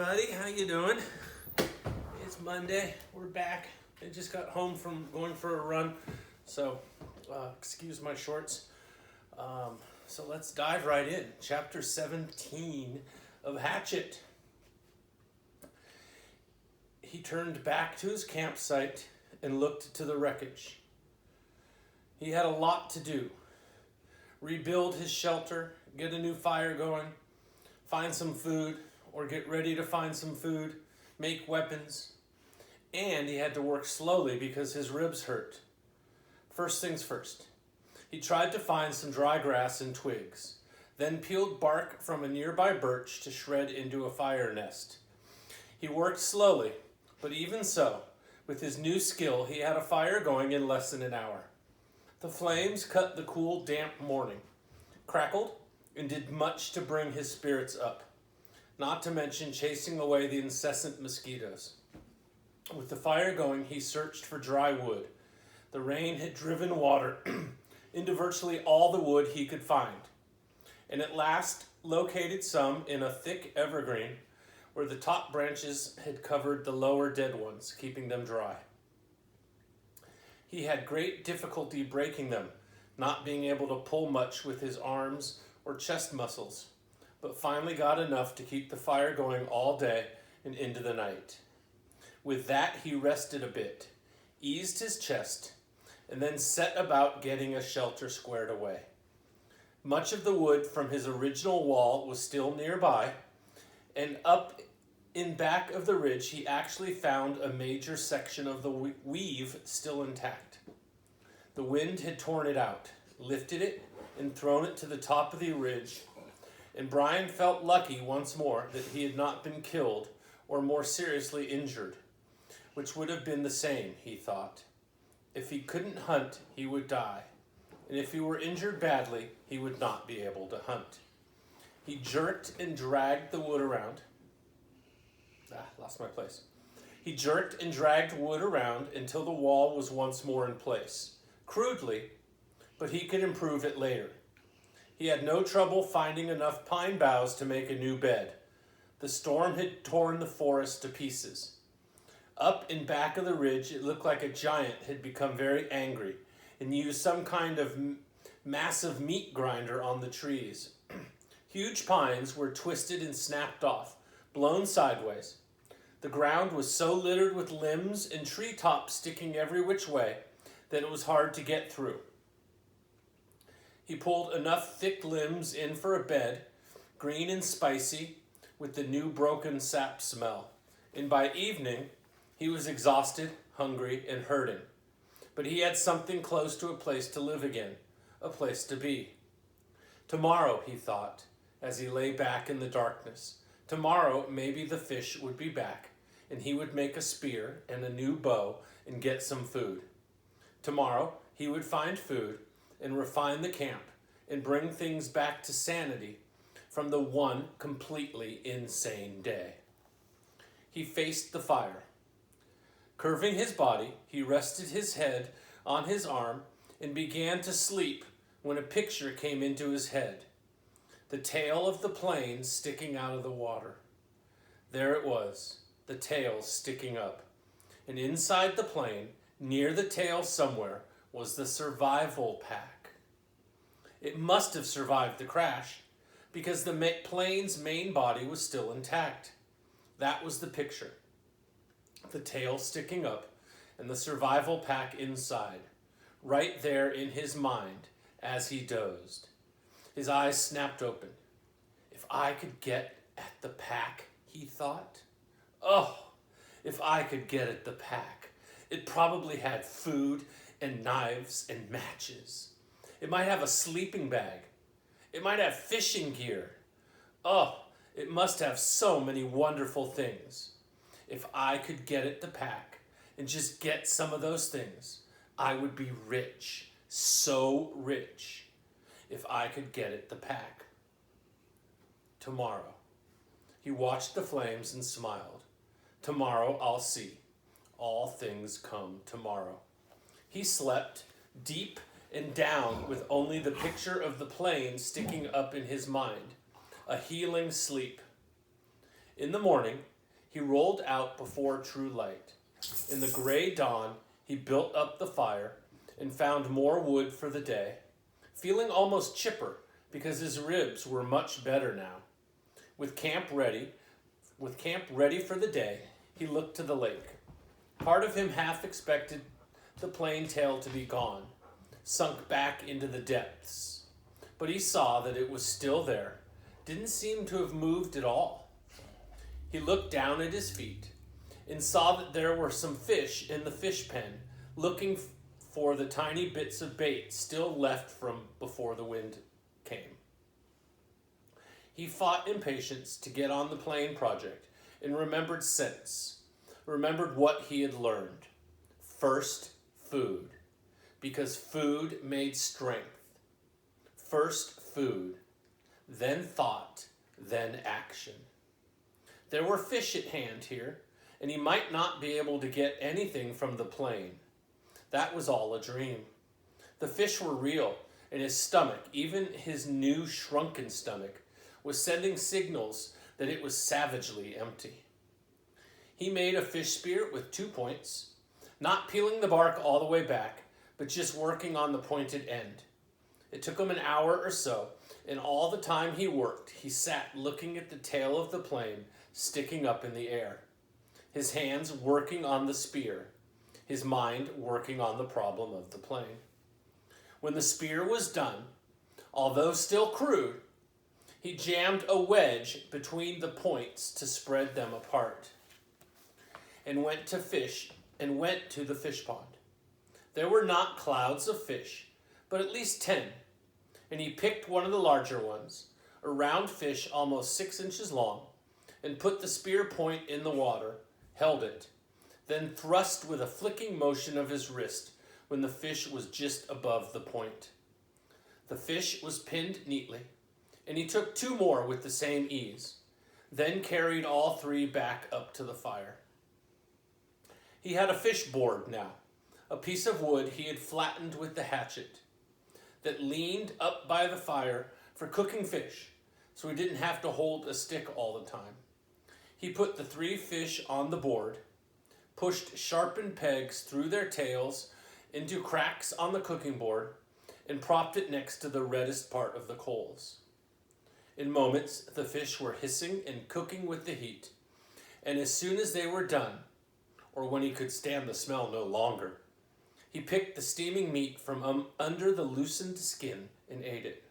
everybody. How you doing? It's Monday. We're back. I just got home from going for a run, so excuse my shorts. So let's dive right in. Chapter 17 of Hatchet. He turned back to his campsite and looked to the wreckage. He had a lot to do. Rebuild his shelter, get a new fire going, find some food, or get ready to find some food, make weapons. And he had to work slowly because his ribs hurt. First things first. He tried to find some dry grass and twigs, then peeled bark from a nearby birch to shred into a fire nest. He worked slowly, but even so, with his new skill, he had a fire going in less than an hour. The flames cut the cool, damp morning, crackled, and did much to bring his spirits up, not to mention chasing away the incessant mosquitoes. With the fire going, he searched for dry wood. The rain had driven water into virtually all the wood he could find, and at last located some in a thick evergreen where the top branches had covered the lower dead ones, keeping them dry. He had great difficulty breaking them, not being able to pull much with his arms or chest muscles, but finally got enough to keep the fire going all day and into the night. With that, he rested a bit, eased his chest, and then set about getting a shelter squared away. Much of the wood from his original wall was still nearby, and up in back of the ridge he actually found a major section of the weave still intact. The wind had torn it out, lifted it, and thrown it to the top of the ridge, and Brian felt lucky once more that he had not been killed or more seriously injured, which would have been the same, he thought. If he couldn't hunt, he would die, and if he were injured badly, he would not be able to hunt. He jerked and dragged the wood around. Lost my place. He jerked and dragged wood around until the wall was once more in place. Crudely, but he could improve it later. He had no trouble finding enough pine boughs to make a new bed. The storm had torn the forest to pieces. Up in back of the ridge, it looked like a giant had become very angry and used some kind of massive meat grinder on the trees. Huge pines were twisted and snapped off, blown sideways. The ground was so littered with limbs and treetops sticking every which way that it was hard to get through. He pulled enough thick limbs in for a bed, green and spicy, with the new broken sap smell. And by evening, he was exhausted, hungry, and hurting. But he had something close to a place to live again, a place to be. Tomorrow, he thought, as he lay back in the darkness, tomorrow maybe the fish would be back, and he would make a spear and a new bow and get some food. Tomorrow, he would find food and refine the camp and bring things back to sanity from the one completely insane day. He faced the fire. Curving his body, he rested his head on his arm and began to sleep when a picture came into his head. The tail of the plane sticking out of the water. There it was, the tail sticking up. And inside the plane, near the tail somewhere, was the survival pack. It must have survived the crash because the plane's main body was still intact. That was the picture. The tail sticking up and the survival pack inside, right there in his mind as he dozed. His eyes snapped open. If I could get at the pack, he thought. Oh, if I could get at the pack. It probably had food and knives and matches. It might have a sleeping bag. It might have fishing gear. Oh, it must have so many wonderful things. If I could get at the pack and just get some of those things, I would be rich, so rich. If I could get at the pack. Tomorrow. He watched the flames and smiled. Tomorrow I'll see. All things come tomorrow. He slept deep and down with only the picture of the plane sticking up in his mind. A healing sleep. In the morning, he rolled out before true light. In the gray dawn, he built up the fire and found more wood for the day, feeling almost chipper because his ribs were much better now. With camp ready for the day, he looked to the lake. Part of him half expected the plain tail to be gone, sunk back into the depths. But he saw that it was still there, didn't seem to have moved at all. He looked down at his feet and saw that there were some fish in the fish pen, looking for the tiny bits of bait still left from before the wind came. He fought impatience to get on the plane project and remembered what he had learned. First, food, because food made strength. First, food, then thought, then action. There were fish at hand here, and he might not be able to get anything from the plane. That was all a dream. The fish were real, and his stomach, even his new shrunken stomach, was sending signals that it was savagely empty. He made a fish spear with 2 points, not peeling the bark all the way back, but just working on the pointed end. It took him an hour or so, and all the time he worked, he sat looking at the tail of the plane sticking up in the air, his hands working on the spear, his mind working on the problem of the plane. When the spear was done, although still crude, he jammed a wedge between the points to spread them apart, and went to the fish pond. There were not clouds of fish, but at least 10, and he picked one of the larger ones, a round fish almost 6 inches long, and put the spear point in the water, held it, then thrust with a flicking motion of his wrist when the fish was just above the point. The fish was pinned neatly, and he took 2 more with the same ease, then carried all 3 back up to the fire. He had a fish board now, a piece of wood he had flattened with the hatchet, that leaned up by the fire for cooking fish, so he didn't have to hold a stick all the time. He put the 3 fish on the board, pushed sharpened pegs through their tails into cracks on the cooking board, and propped it next to the reddest part of the coals. In moments, the fish were hissing and cooking with the heat, and as soon as they were done, or when he could stand the smell no longer, he picked the steaming meat from under the loosened skin and ate it.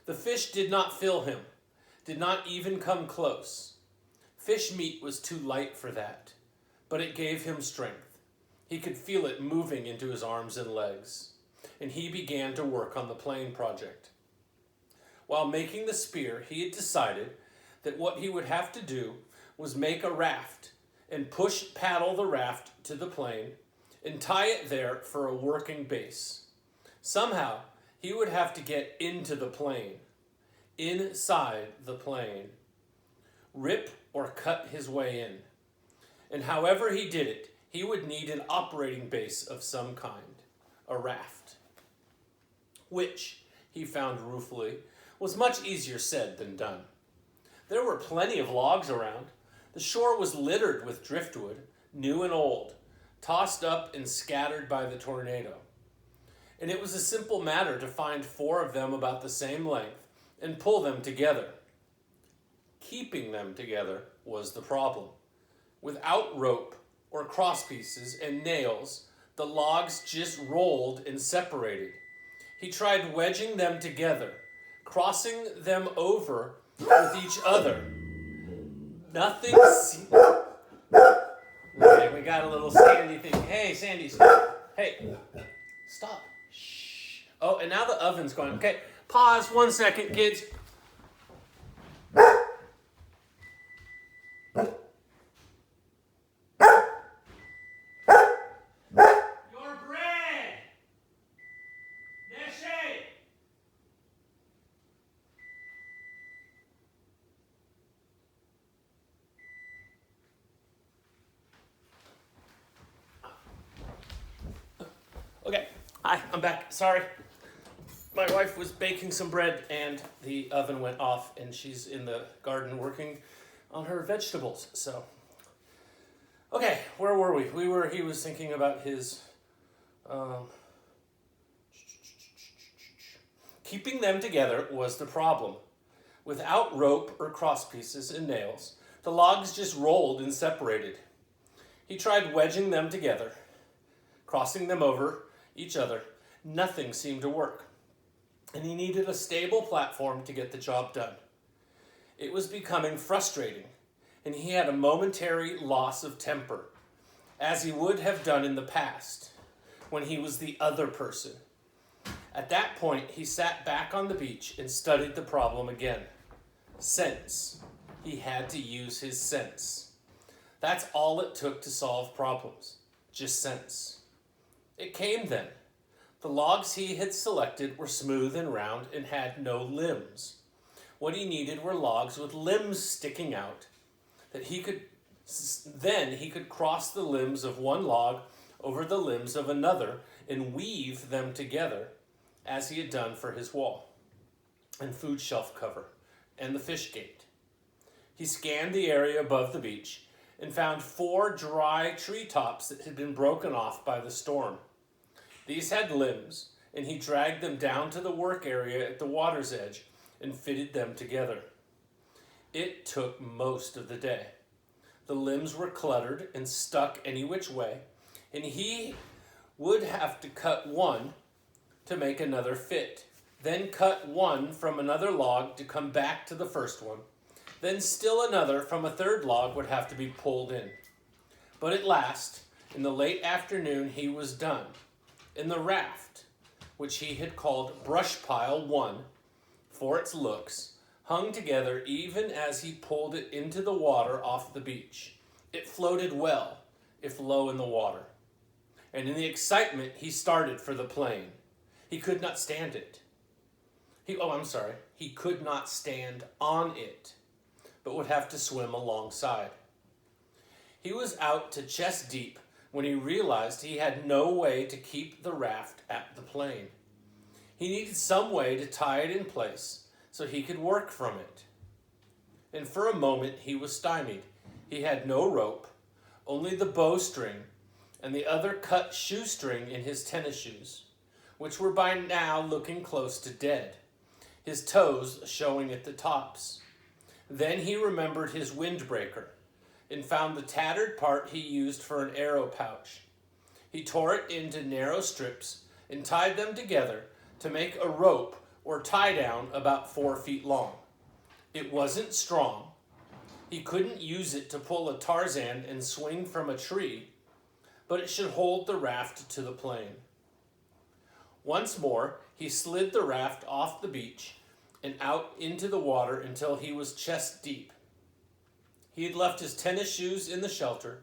The fish did not fill him, did not even come close. Fish meat was too light for that, but it gave him strength. He could feel it moving into his arms and legs, and he began to work on the plane project. While making the spear, he had decided that what he would have to do was make a raft and paddle the raft to the plane and tie it there for a working base. Somehow, he would have to get into the plane, inside the plane, rip or cut his way in. And however he did it, he would need an operating base of some kind, a raft, which, he found ruefully, was much easier said than done. There were plenty of logs around. The shore was littered with driftwood, new and old, tossed up and scattered by the tornado. And it was a simple matter to find 4 of them about the same length and pull them together. Keeping them together was the problem. Without rope or crosspieces and nails, the logs just rolled and separated. He tried wedging them together, crossing them over with each other. Nothing. Okay, we got a little Sandy thing. Hey, Sandy. Hey, stop. Shh. Oh, and now the oven's going. Okay, pause 1 second, kids. Your bread. Neshe. Okay, hi, I'm back. Sorry. My wife was baking some bread and the oven went off and she's in the garden working on her vegetables. So, okay, where were we? He was thinking about his, keeping them together was the problem. Without rope or crosspieces and nails, the logs just rolled and separated. He tried wedging them together, crossing them over each other. Nothing seemed to work, and he needed a stable platform to get the job done. It was becoming frustrating, and he had a momentary loss of temper, as he would have done in the past, when he was the other person. At that point, he sat back on the beach and studied the problem again. Sense. He had to use his sense. That's all it took to solve problems. Just sense. It came then. The logs he had selected were smooth and round and had no limbs. What he needed were logs with limbs sticking out. Then he could cross the limbs of one log over the limbs of another and weave them together, as he had done for his wall and food shelf cover and the fish gate. He scanned the area above the beach and found 4 dry treetops that had been broken off by the storm. These had limbs, and he dragged them down to the work area at the water's edge and fitted them together. It took most of the day. The limbs were cluttered and stuck any which way, and he would have to cut one to make another fit, then cut one from another log to come back to the first one. Then still another from a third log would have to be pulled in. But at last, in the late afternoon, he was done. And the raft, which he had called Brush Pile 1 for its looks, hung together even as he pulled it into the water off the beach. It floated well, if low in the water. And in the excitement, he started for the plane. He could not stand it. He could not stand on it, but would have to swim alongside. He was out to chest deep when he realized he had no way to keep the raft at the plane. He needed some way to tie it in place so he could work from it. And for a moment he was stymied. He had no rope, only the bowstring and the other cut shoestring in his tennis shoes, which were by now looking close to dead, his toes showing at the tops. Then he remembered his windbreaker and found the tattered part he used for an arrow pouch. He tore it into narrow strips and tied them together to make a rope or tie-down about 4 feet long. It wasn't strong. He couldn't use it to pull a Tarzan and swing from a tree, but it should hold the raft to the plane. Once more, he slid the raft off the beach and out into the water until he was chest deep. He had left his tennis shoes in the shelter,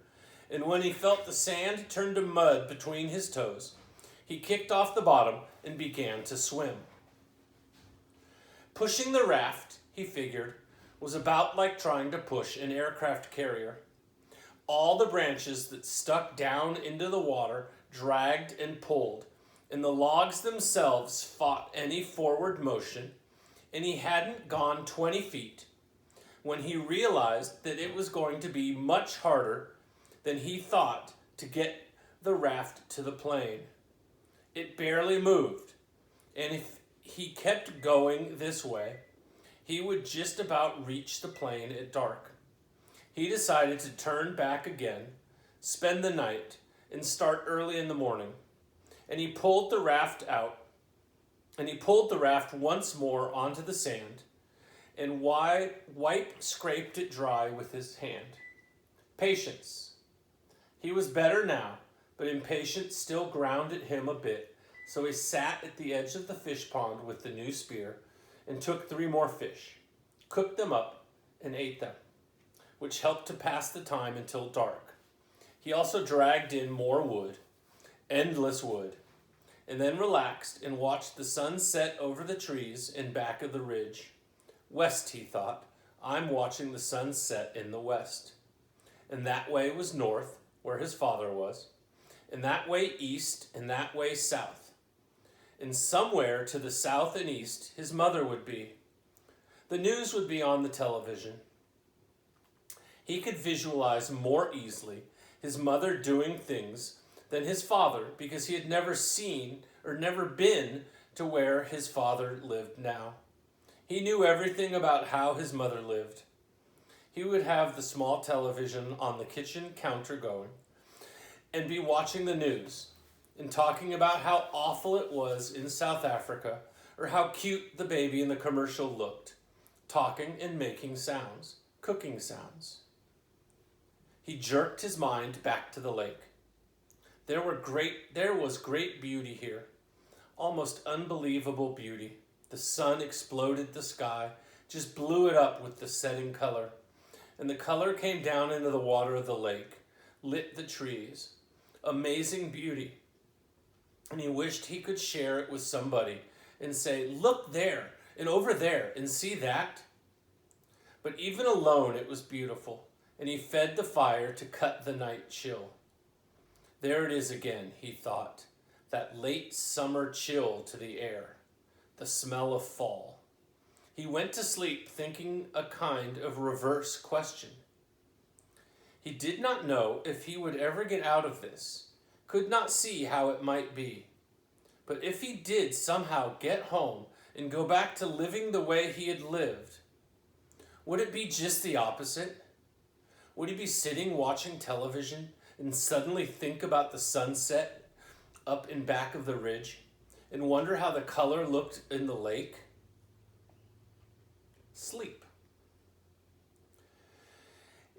and when he felt the sand turn to mud between his toes, he kicked off the bottom and began to swim. Pushing the raft, he figured, was about like trying to push an aircraft carrier. All the branches that stuck down into the water dragged and pulled, and the logs themselves fought any forward motion, and he hadn't gone 20 feet when he realized that it was going to be much harder than he thought to get the raft to the plane. It barely moved, and if he kept going this way, he would just about reach the plane at dark. He decided to turn back again, spend the night, and start early in the morning. And he pulled the raft out, and he pulled the raft once more onto the sand, and scraped it dry with his hand. Patience. He was better now, but impatience still grounded him a bit, so he sat at the edge of the fish pond with the new spear and took 3 more fish, cooked them up, and ate them, which helped to pass the time until dark. He also dragged in more wood, endless wood, and then relaxed and watched the sun set over the trees in back of the ridge. West, he thought. I'm watching the sun set in the west. And that way was north, where his father was, and that way east, and that way south. And somewhere to the south and east, his mother would be. The news would be on the television. He could visualize more easily his mother doing things than his father because he had never seen or never been to where his father lived now. He knew everything about how his mother lived. He would have the small television on the kitchen counter going and be watching the news and talking about how awful it was in South Africa or how cute the baby in the commercial looked, talking and making sounds, cooking sounds. He jerked his mind back to the lake. There was great beauty here, almost unbelievable beauty. The sun exploded the sky, just blew it up with the setting color, and the color came down into the water of the lake, lit the trees. Amazing beauty. And he wished he could share it with somebody and say, look there and over there and see that. But even alone it was beautiful, and he fed the fire to cut the night chill. There it is again, he thought, that late summer chill to the air, the smell of fall. He went to sleep thinking a kind of reverse question. He did not know if he would ever get out of this, could not see how it might be. But if he did somehow get home and go back to living the way he had lived, would it be just the opposite? Would he be sitting watching television and suddenly think about the sunset up in back of the ridge and wonder how the color looked in the lake? Sleep.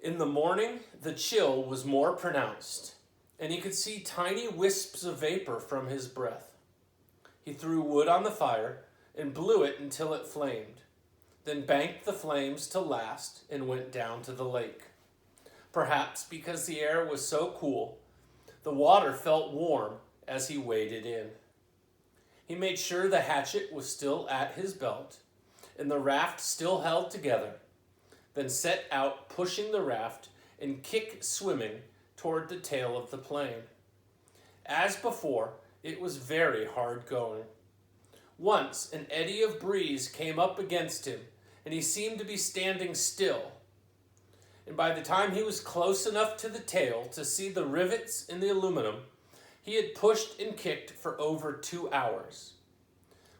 In the morning, the chill was more pronounced, and he could see tiny wisps of vapor from his breath. He threw wood on the fire and blew it until it flamed, then banked the flames to last and went down to the lake. Perhaps because the air was so cool, the water felt warm as he waded in. He made sure the hatchet was still at his belt and the raft still held together, then set out pushing the raft and kick swimming toward the tail of the plane. As before, it was very hard going. Once an eddy of breeze came up against him, and he seemed to be standing still. And by the time he was close enough to the tail to see the rivets in the aluminum, he had pushed and kicked for over 2 hours,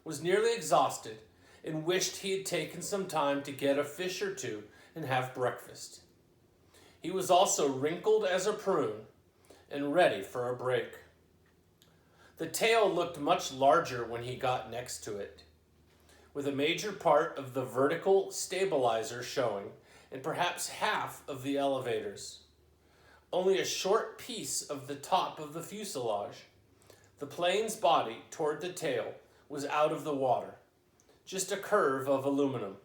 was nearly exhausted, and wished he had taken some time to get a fish or two and have breakfast. He was also wrinkled as a prune and ready for a break. The tail looked much larger when he got next to it, with a major part of the vertical stabilizer showing and perhaps half of the elevators. Only a short piece of the top of the fuselage. The plane's body toward the tail was out of the water, just a curve of aluminum,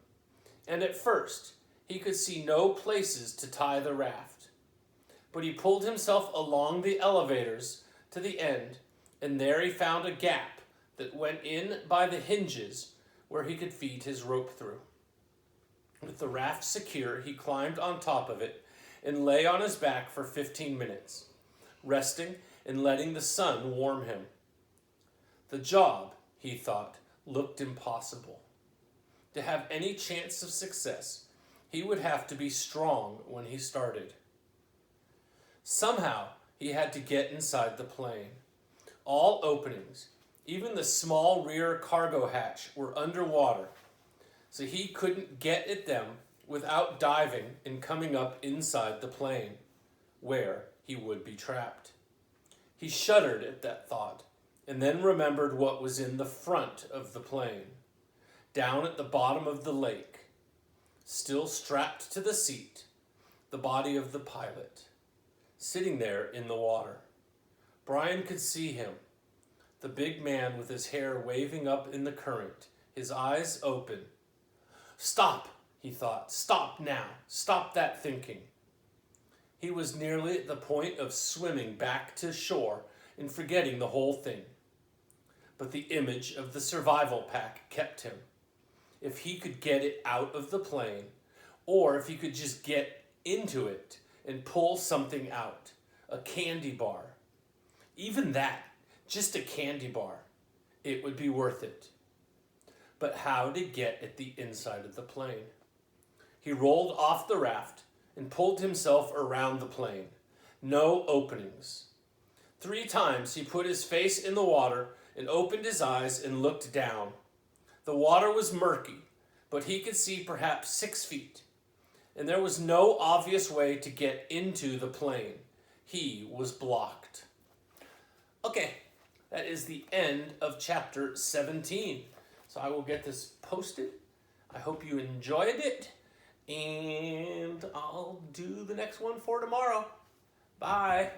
and at first he could see no places to tie the raft. But he pulled himself along the elevators to the end, and there he found a gap that went in by the hinges where he could feed his rope through. With the raft secure, he climbed on top of it and lay on his back for 15 minutes, resting and letting the sun warm him. The job, he thought, looked impossible. To have any chance of success, he would have to be strong when he started. Somehow, he had to get inside the plane. All openings, even the small rear cargo hatch, were underwater, so he couldn't get at them without diving and coming up inside the plane, where he would be trapped. He shuddered at that thought, and then remembered what was in the front of the plane, down at the bottom of the lake, still strapped to the seat, the body of the pilot, sitting there in the water. Brian could see him, the big man with his hair waving up in the current, his eyes open. Stop, he thought. Stop now. Stop that thinking. He was nearly at the point of swimming back to shore and forgetting the whole thing. But the image of the survival pack kept him. If he could get it out of the plane, or if he could just get into it and pull something out, a candy bar. Even that, just a candy bar, it would be worth it. But how to get at the inside of the plane? He rolled off the raft, and pulled himself around the plane. No openings. 3 times he put his face in the water and opened his eyes and looked down. The water was murky, but he could see perhaps 6 feet, and there was no obvious way to get into the plane. He was blocked. Okay, that is the end of chapter 17. So I will get this posted. I hope you enjoyed it, and I'll do the next one for tomorrow. Bye.